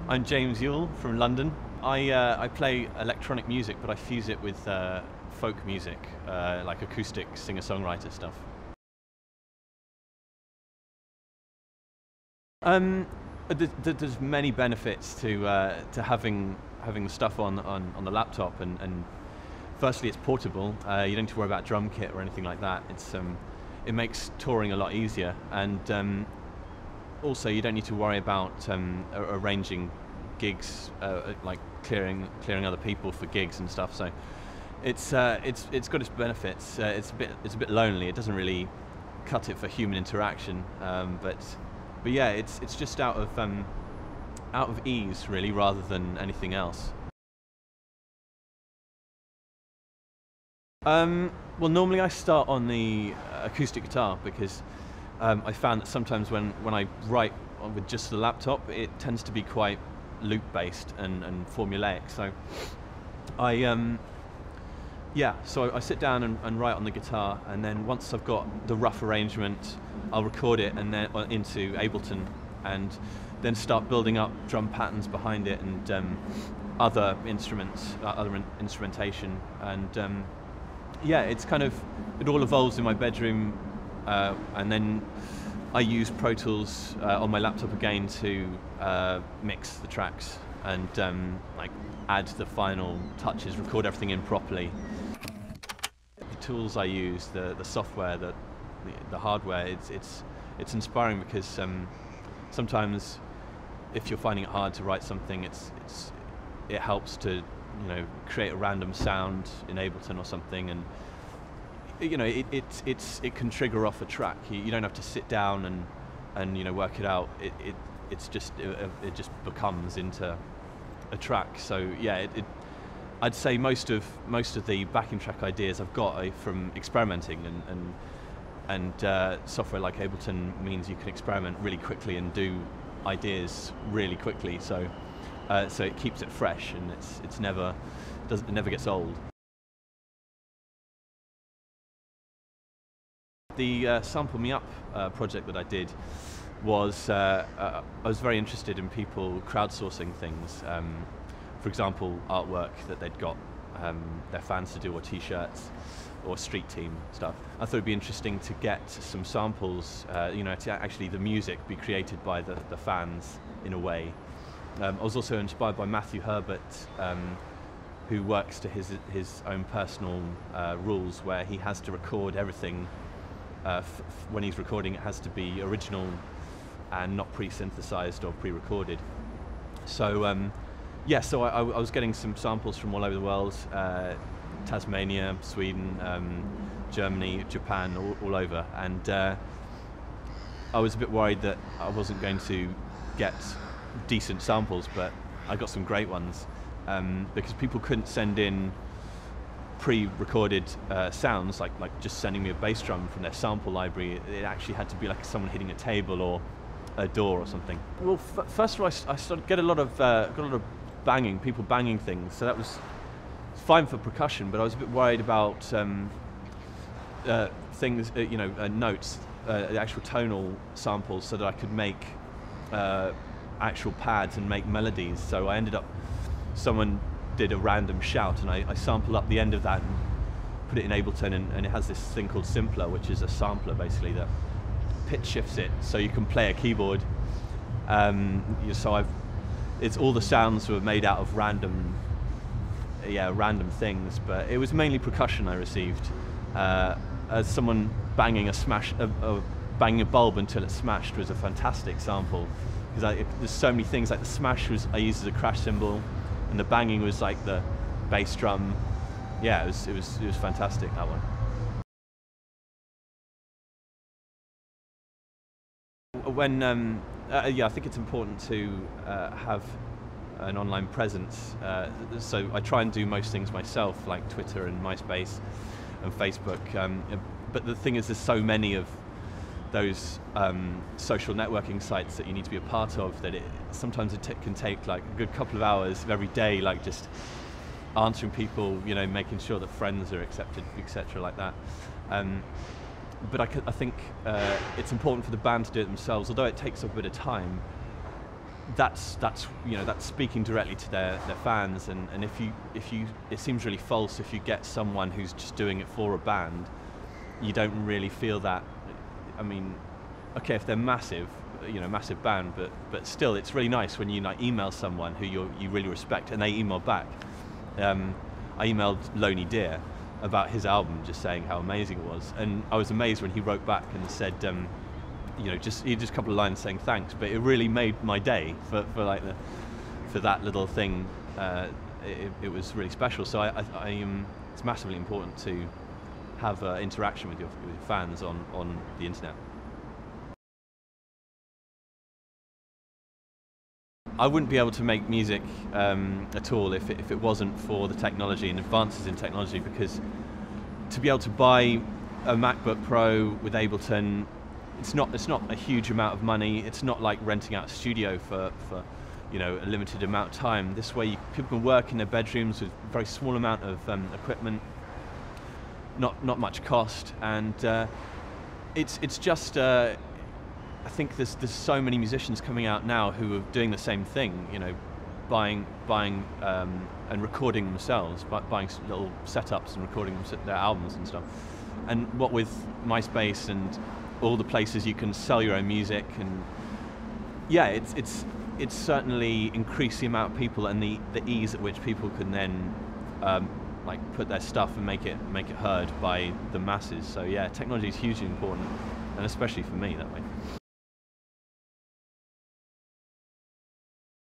I'm James Yuill from London. I play electronic music, but I fuse it with folk music, like acoustic singer-songwriter stuff. There's many benefits to having the stuff on the laptop, and firstly, it's portable. You don't need to worry about drum kit or anything like that. It makes touring a lot easier, and also you don't need to worry about arranging gigs, like clearing other people for gigs and stuff. So it's got its benefits. It's a bit lonely. It doesn't really cut it for human interaction, but yeah, it's just out of ease really, rather than anything else. Well, normally I start on the acoustic guitar, because I found that sometimes when I write with just the laptop, it tends to be quite loop-based and formulaic. So I sit down and write on the guitar, and then once I've got the rough arrangement, I'll record it and then into Ableton, and then start building up drum patterns behind it, and other instruments, other instrumentation, and yeah, it all evolves in my bedroom, and then I use Pro Tools on my laptop again to mix the tracks and like add the final touches, record everything in properly. The tools I use, the software, the hardware, it's inspiring, because sometimes if you're finding it hard to write something, it helps to create a random sound in Ableton or something, and it can trigger off a track. You don't have to sit down and work it out. It just becomes into a track. So yeah, I'd say most of the backing track ideas I've got are from experimenting, and software like Ableton means you can experiment really quickly and do ideas really quickly. So it keeps it fresh, and it never gets old. The Sample Me Up project that I did was I was very interested in people crowdsourcing things. For example, artwork that they'd got their fans to do, or T-shirts, or street team stuff. I thought it'd be interesting to get some samples, to actually the music be created by the fans in a way. I was also inspired by Matthew Herbert, who works to his own personal rules, where he has to record everything. When he's recording, it has to be original and not pre-synthesized or pre-recorded. So yeah, so I was getting some samples from all over the world, Tasmania, Sweden, Germany, Japan, all over, and I was a bit worried that I wasn't going to get decent samples, but I got some great ones, because people couldn't send in pre-recorded sounds, like just sending me a bass drum from their sample library. It actually had to be like someone hitting a table or a door or something. Well, first of all, I started get a lot of banging, people banging things, so that was fine for percussion, but I was a bit worried about things, notes, the actual tonal samples, so that I could make actual pads and make melodies. So I ended up, someone did a random shout, and I sampled up the end of that and put it in Ableton, and it has this thing called Simpler, which is a sampler basically that pitch shifts it so you can play a keyboard. So it's all the sounds were made out of random things, but it was mainly percussion I received. As someone banging banging a bulb until it smashed was a fantastic sample, because there's so many things. Like the smash I used as a crash cymbal, and the banging was like the bass drum. Yeah, it was fantastic, that one. When yeah, I think it's important to have an online presence. So I try and do most things myself, like Twitter and MySpace and Facebook. But the thing is, there's so many of those social networking sites that you need to be a part of, that sometimes it can take like a good couple of hours of every day, like just answering people, making sure that friends are accepted, etc., like that. But I think it's important for the band to do it themselves, although it takes a bit of time. that's speaking directly to their fans, and if you it seems really false if you get someone who's just doing it for a band. You don't really feel that. I mean, okay, if they're massive, massive band, but still, it's really nice when you email someone who you really respect and they email back. I emailed Lonely Deer about his album, just saying how amazing it was, and I was amazed when he wrote back and said, just a couple of lines saying thanks, but it really made my day for that little thing. It was really special. So it's massively important to have interaction with your fans on the internet. I wouldn't be able to make music at all if it wasn't for the technology and advances in technology, because to be able to buy a MacBook Pro with Ableton, it's not a huge amount of money. It's not like renting out a studio for a limited amount of time. This way people can work in their bedrooms with a very small amount of equipment, not much cost, and it's just I think there's so many musicians coming out now who are doing the same thing, buying and recording themselves, buying little setups and recording their albums and stuff. And what with MySpace and all the places you can sell your own music, and yeah, it's certainly increased the amount of people and the ease at which people can then put their stuff and make it heard by the masses. So yeah, technology is hugely important, and especially for me that way.